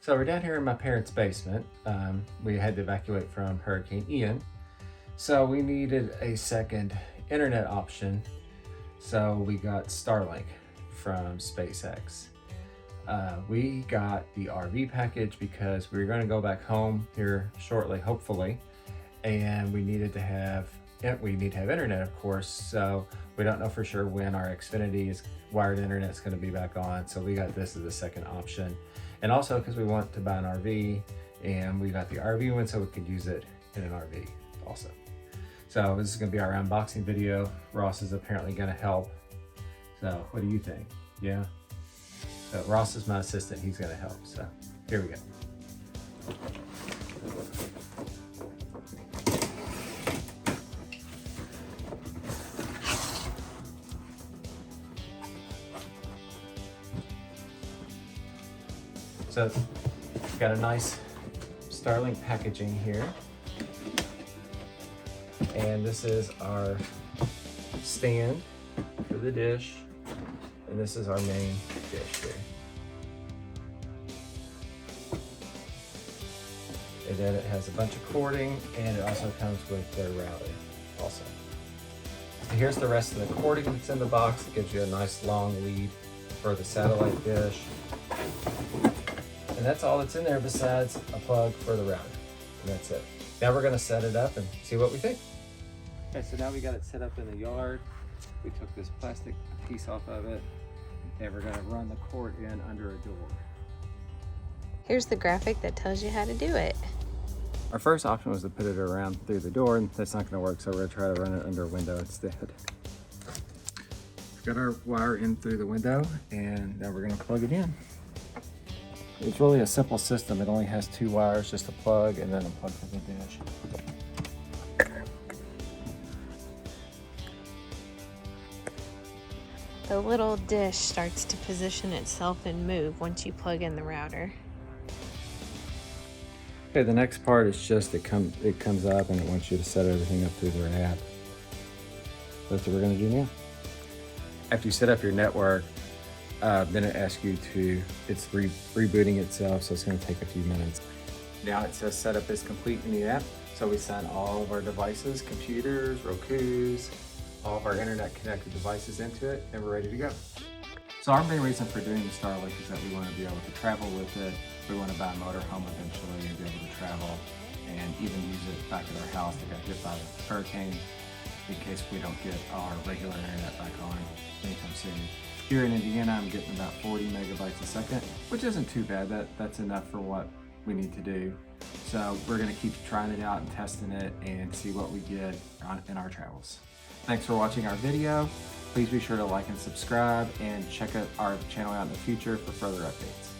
So we're down here in my parents' basement. We had to evacuate from Hurricane Ian. So we needed a second internet option. So we got Starlink from SpaceX. We got the RV package because we were going to go back home here shortly, hopefully, and we need to have internet, of course. So we don't know for sure when our Xfinity wired internet is going to be back on. So we got this as a second option, and also because we want to buy an RV, and we got the RV one so we could use it in an RV also. So this is going to be our unboxing video. Ross is apparently going to help. So what do you think? Yeah. So Ross is my assistant, he's gonna help, so here we go. So we've got a nice Starlink packaging here. And this is our stand for the dish. And this is our main dish here. And then it has a bunch of cording, and it also comes with their router also. And here's the rest of the cording that's in the box. It gives you a nice long lead for the satellite dish. And that's all that's in there besides a plug for the router. And that's it. Now we're gonna set it up and see what we think. Okay, so now we got it set up in the yard. We took this plastic piece off of it, and we're gonna run the cord in under a door. Here's the graphic that tells you how to do it. Our first option was to put it around through the door, and that's not gonna work, so we're gonna try to run it under a window instead. We've got our wire in through the window, and now we're gonna plug it in. It's really a simple system. It only has 2 wires, just a plug and then a plug for the dish. The little dish starts to position itself and move once you plug in the router. Okay, the next part is just it comes up and it wants you to set everything up through their app. That's what we're gonna do now. After you set up your network, then it asks you it's rebooting itself, so it's gonna take a few minutes. Now it says setup is complete in the app, so we sign all of our devices, computers, Rokus, all of our internet connected devices into it, and we're ready to go. So our main reason for doing the Starlink is that we want to be able to travel with it. We want to buy a motorhome eventually and be able to travel and even use it back at our house that got hit by the hurricane in case we don't get our regular internet back on anytime soon. Here in Indiana, I'm getting about 40 megabytes a second, which isn't too bad. That's enough for what we need to do. So we're going to keep trying it out and testing it and see what we get in our travels. Thanks for watching our video. Please be sure to like and subscribe and check out our channel out in the future for further updates.